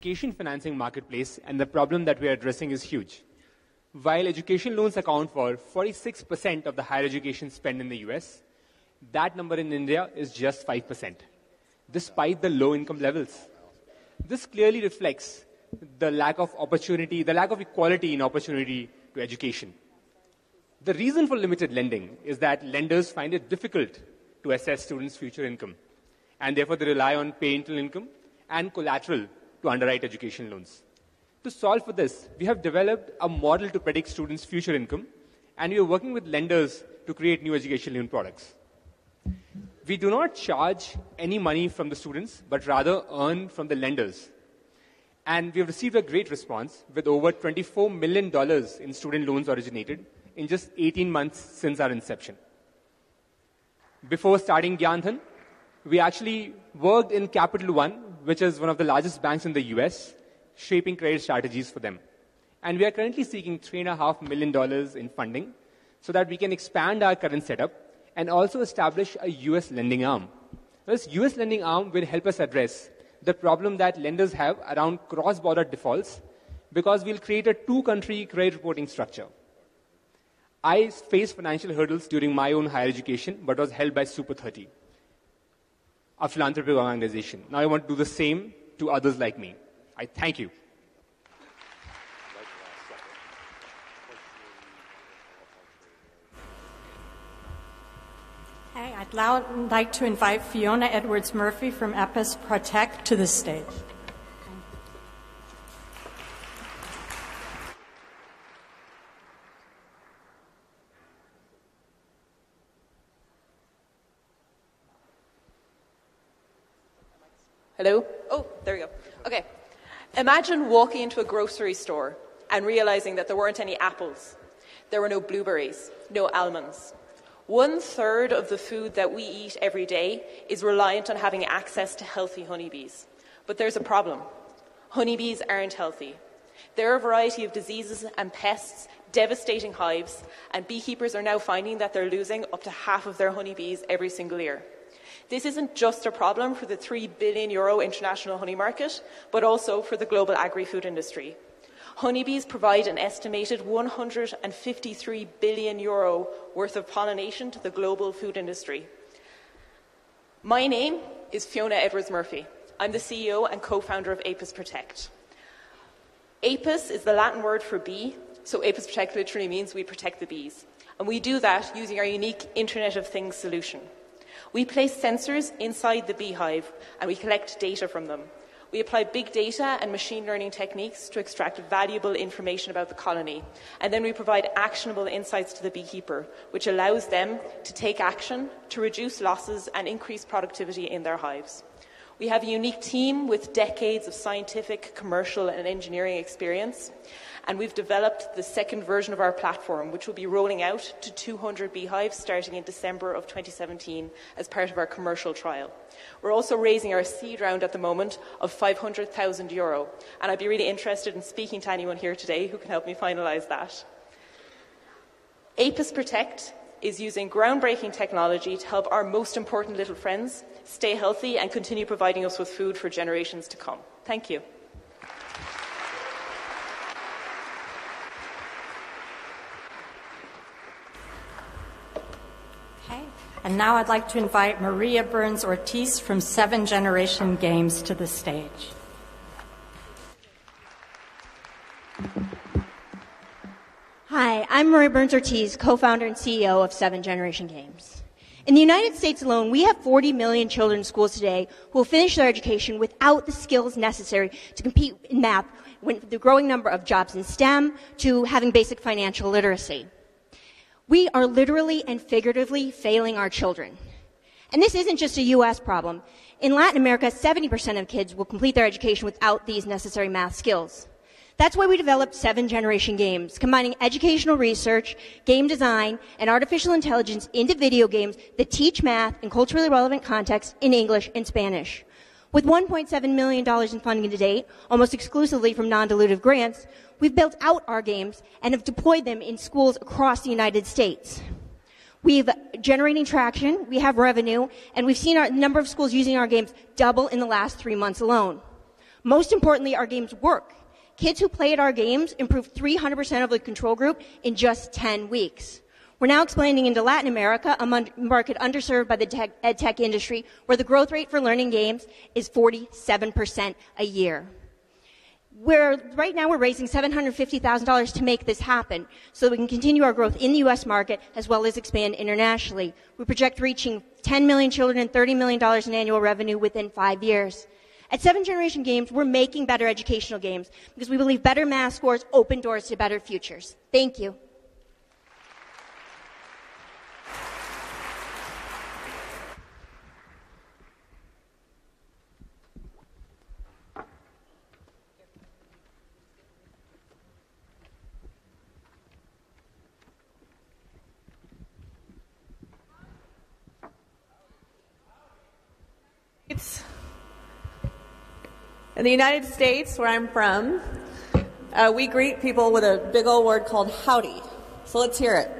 education financing marketplace and the problem that we are addressing is huge. While education loans account for 46% of the higher education spend in the US, that number in India is just 5%, despite the low income levels. This clearly reflects the lack of opportunity, the lack of equality in opportunity to education. The reason for limited lending is that lenders find it difficult to assess students' future income, and therefore they rely on parental income and collateral to underwrite education loans. To solve for this, we have developed a model to predict students' future income, and we are working with lenders to create new education loan products. We do not charge any money from the students, but rather earn from the lenders. And we have received a great response with over $24 million in student loans originated in just 18 months since our inception. Before starting Gyanthan, we actually worked in Capital One, which is one of the largest banks in the US, shaping credit strategies for them. And we are currently seeking $3.5 million in funding so that we can expand our current setup and also establish a US lending arm. This US lending arm will help us address the problem that lenders have around cross-border defaults because we'll create a two-country credit reporting structure. I faced financial hurdles during my own higher education, but was helped by Super 30, a philanthropic organization. Now I want to do the same to others like me. I thank you. Hey, I'd now like to invite Fiona Edwards-Murphy from EPIS Protect to the stage. Hello? Oh, there we go. Okay. Imagine walking into a grocery store and realizing that there weren't any apples. There were no blueberries, no almonds. 1/3 of the food that we eat every day is reliant on having access to healthy honeybees. But there's a problem. Honeybees aren't healthy. There are a variety of diseases and pests devastating hives, and beekeepers are now finding that they're losing up to half of their honeybees every single year. This isn't just a problem for the €3 billion international honey market, but also for the global agri-food industry. Honeybees provide an estimated €153 billion worth of pollination to the global food industry. My name is Fiona Edwards-Murphy. I'm the CEO and co-founder of APIS Protect. APIS is the Latin word for bee, so APIS Protect literally means we protect the bees. And we do that using our unique Internet of Things solution. We place sensors inside the beehive and we collect data from them. We apply big data and machine learning techniques to extract valuable information about the colony. And then we provide actionable insights to the beekeeper, which allows them to take action to reduce losses and increase productivity in their hives. We have a unique team with decades of scientific, commercial, and engineering experience. And we've developed the second version of our platform, which will be rolling out to 200 beehives starting in December of 2017 as part of our commercial trial. We're also raising our seed round at the moment of €500,000, and I'd be really interested in speaking to anyone here today who can help me finalise that. APIS Protect is using groundbreaking technology to help our most important little friends stay healthy and continue providing us with food for generations to come. Thank you. And now I'd like to invite Maria Burns-Ortiz from 7 Generation Games to the stage. Hi, I'm Maria Burns-Ortiz, co-founder and CEO of 7 Generation Games. In the United States alone, we have 40 million children in schools today who will finish their education without the skills necessary to compete in math, with the growing number of jobs in STEM to having basic financial literacy. We are literally and figuratively failing our children. And this isn't just a U.S. problem. In Latin America, 70% of kids will complete their education without these necessary math skills. That's why we developed 7 Generation Games, combining educational research, game design, and artificial intelligence into video games that teach math in culturally relevant contexts in English and Spanish. With $1.7 million in funding to date, almost exclusively from non-dilutive grants, we've built out our games and have deployed them in schools across the United States. We've generating traction, we have revenue, and we've seen our number of schools using our games double in the last 3 months alone. Most importantly, our games work. Kids who play at our games improve 300% of the control group in just 10 weeks. We're now expanding into Latin America, a market underserved by the ed tech industry, where the growth rate for learning games is 47% a year. Right now we're raising $750,000 to make this happen so that we can continue our growth in the U.S. market as well as expand internationally. We project reaching 10 million children and $30 million in annual revenue within 5 years. At 7 Generation Games, we're making better educational games because we believe better math scores open doors to better futures. Thank you. In the United States, where I'm from, we greet people with a big old word called howdy. So let's hear it.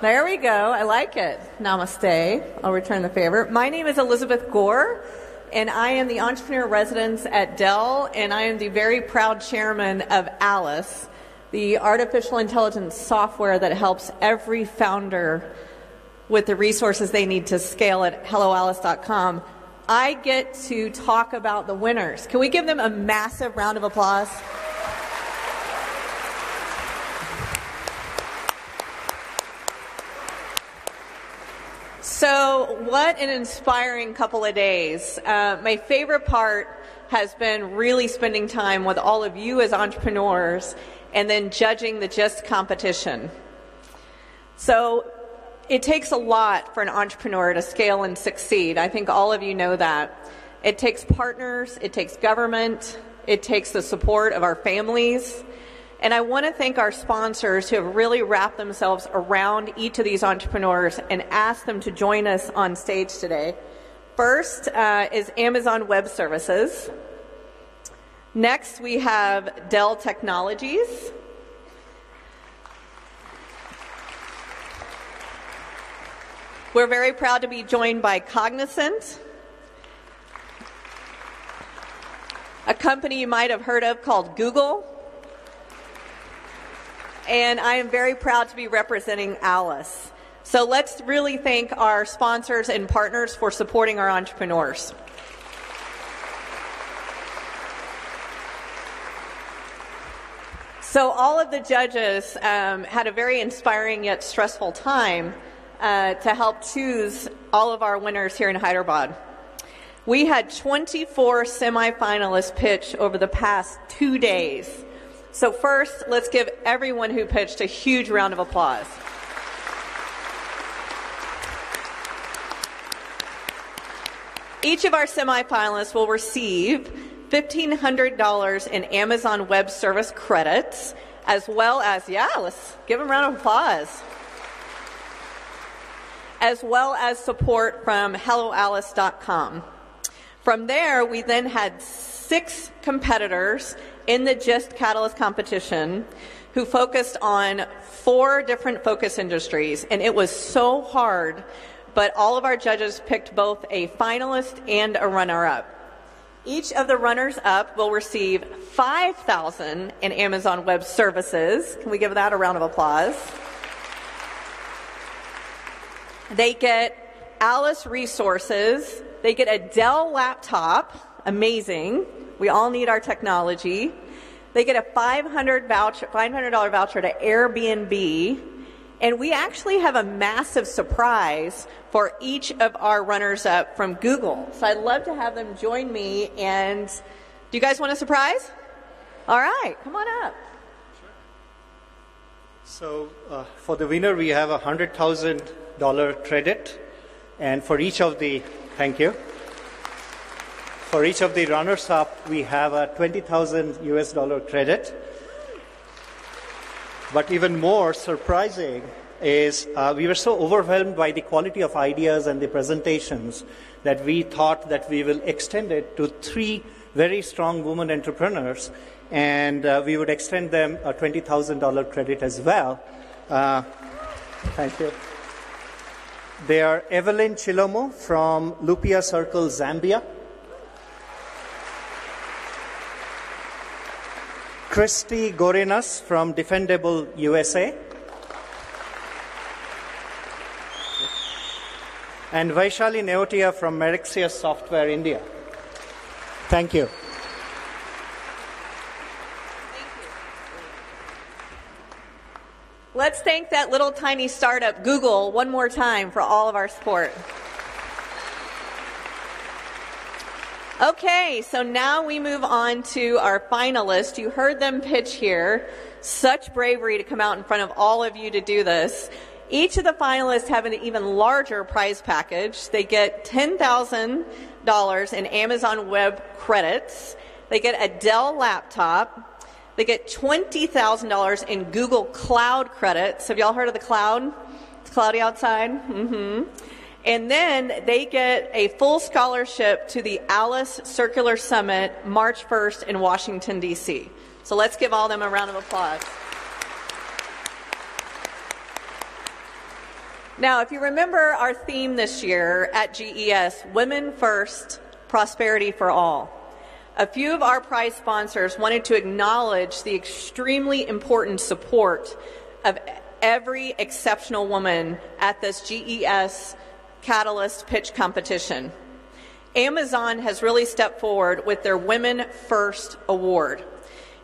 There we go. I like it. Namaste. I'll return the favor. My name is Elizabeth Gore, and I am the entrepreneur residence at Dell, and I am the very proud chairman of Alice, the artificial intelligence software that helps every founder with the resources they need to scale at helloalice.com. I get to talk about the winners. Can we give them a massive round of applause? So, what an inspiring couple of days. My favorite part has been really spending time with all of you as entrepreneurs and then judging the GIST competition. So, it takes a lot for an entrepreneur to scale and succeed. I think all of you know that. It takes partners, it takes government, it takes the support of our families. And I want to thank our sponsors who have really wrapped themselves around each of these entrepreneurs and asked them to join us on stage today. First is Amazon Web Services. Next, we have Dell Technologies. We're very proud to be joined by Cognizant, a company you might have heard of called Google. And I am very proud to be representing Alice. So let's really thank our sponsors and partners for supporting our entrepreneurs. So all of the judges had a very inspiring yet stressful time to help choose all of our winners here in Hyderabad. We had 24 semifinalists pitch over the past 2 days. So first, let's give everyone who pitched a huge round of applause. Each of our semifinalists will receive $1,500 in Amazon Web Service credits, as well as, let's give them a round of applause, as well as support from helloalice.com. From there, we then had 6 competitors in the GIST Catalyst competition who focused on 4 different focus industries, and it was so hard, but all of our judges picked both a finalist and a runner-up. Each of the runners-up will receive $5,000 in Amazon Web Services. Can we give that a round of applause? They get Alice resources. They get a Dell laptop. Amazing. We all need our technology. They get a $500 voucher to Airbnb. And we actually have a massive surprise for each of our runners-up from Google. So I'd love to have them join me. And do you guys want a surprise? All right, come on up. So for the winner, we have a $100,000 credit. And for each of the, thank you. For each of the runners-up, we have a $20,000 US credit. But even more surprising is we were so overwhelmed by the quality of ideas and the presentations that we thought that we will extend it to 3 very strong women entrepreneurs, and we would extend them a $20,000 credit as well. Thank you. They are Evelyn Chilomo from Lupia Circle, Zambia. Christy Gorinas from Defendable USA, and Vaishali Neotia from Merixius Software India. Thank you. Let's thank that little tiny startup, Google, one more time for all of our support. Okay, so now we move on to our finalists. You heard them pitch here. Such bravery to come out in front of all of you to do this. Each of the finalists have an even larger prize package. They get $10,000 in Amazon Web credits. They get a Dell laptop. They get $20,000 in Google Cloud credits. Have y'all heard of the cloud? It's cloudy outside. And then they get a full scholarship to the Alice Circular Summit March 1st in Washington, D.C. So let's give all of them a round of applause. Now, if you remember our theme this year at GES, Women First, Prosperity for All, a few of our prize sponsors wanted to acknowledge the extremely important support of every exceptional woman at this GES Catalyst Pitch Competition. Amazon has really stepped forward with their Women First Award.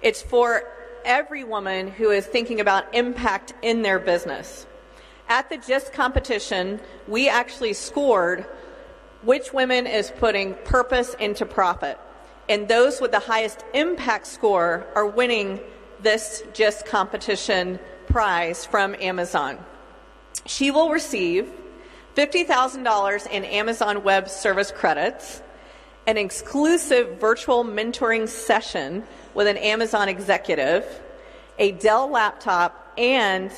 It's for every woman who is thinking about impact in their business. At the GIST competition, we actually scored which women is putting purpose into profit. And those with the highest impact score are winning this GIST competition prize from Amazon. She will receive $50,000 in Amazon Web Service credits, an exclusive virtual mentoring session with an Amazon executive, a Dell laptop, and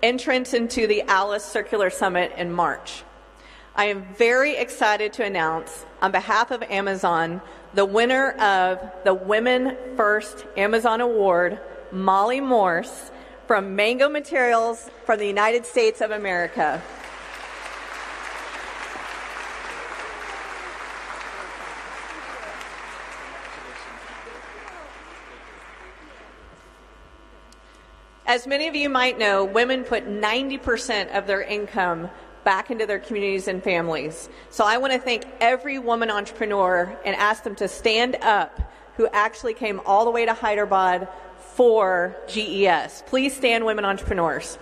entrance into the Alice Circular Summit in March. I am very excited to announce, on behalf of Amazon, the winner of the Women First Amazon Award, Molly Morse, from Mango Materials from the United States of America. As many of you might know, women put 90% of their income back into their communities and families. So I want to thank every woman entrepreneur and ask them to stand up who actually came all the way to Hyderabad for GES. Please stand, women entrepreneurs.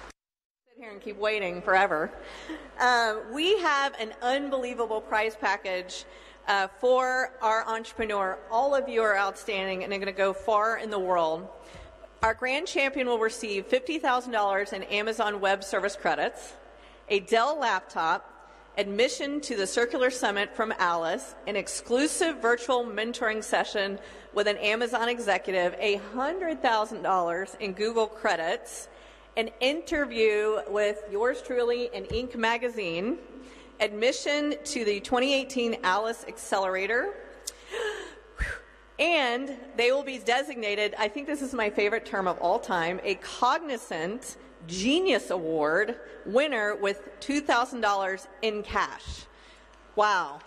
Sit here and keep waiting forever. We have an unbelievable prize package for our entrepreneur. All of you are outstanding and are going to go far in the world. Our grand champion will receive $50,000 in Amazon Web Service credits, a Dell laptop, admission to the Circular Summit from Alice, an exclusive virtual mentoring session with an Amazon executive, $100,000 in Google credits, an interview with yours truly in Inc. magazine, admission to the 2018 Alice Accelerator, and they will be designated, I think this is my favorite term of all time, a Cognizant Genius Award winner with $2,000 in cash. Wow.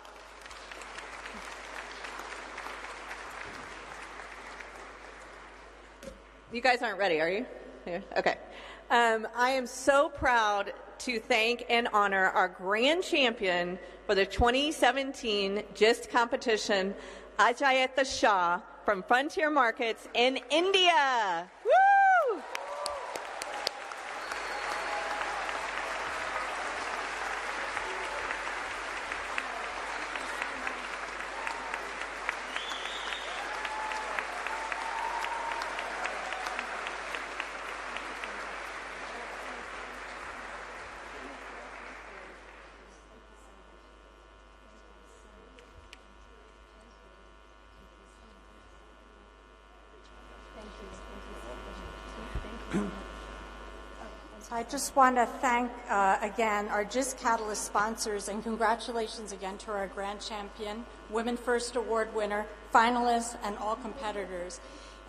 You guys aren't ready, are you? Yeah. Okay. I am so proud to thank and honor our grand champion for the 2017 GIST competition, Ajayeta Shah from Frontier Markets in India. Woo! So I just want to thank, again, our GIST Catalyst sponsors, and congratulations again to our grand champion, Women First Award winner, finalists, and all competitors.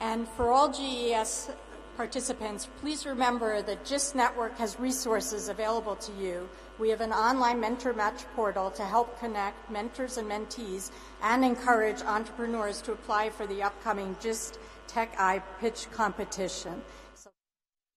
And for all GES participants, please remember that GIST Network has resources available to you. We have an online mentor match portal to help connect mentors and mentees and encourage entrepreneurs to apply for the upcoming GIST Tech Eye pitch competition. So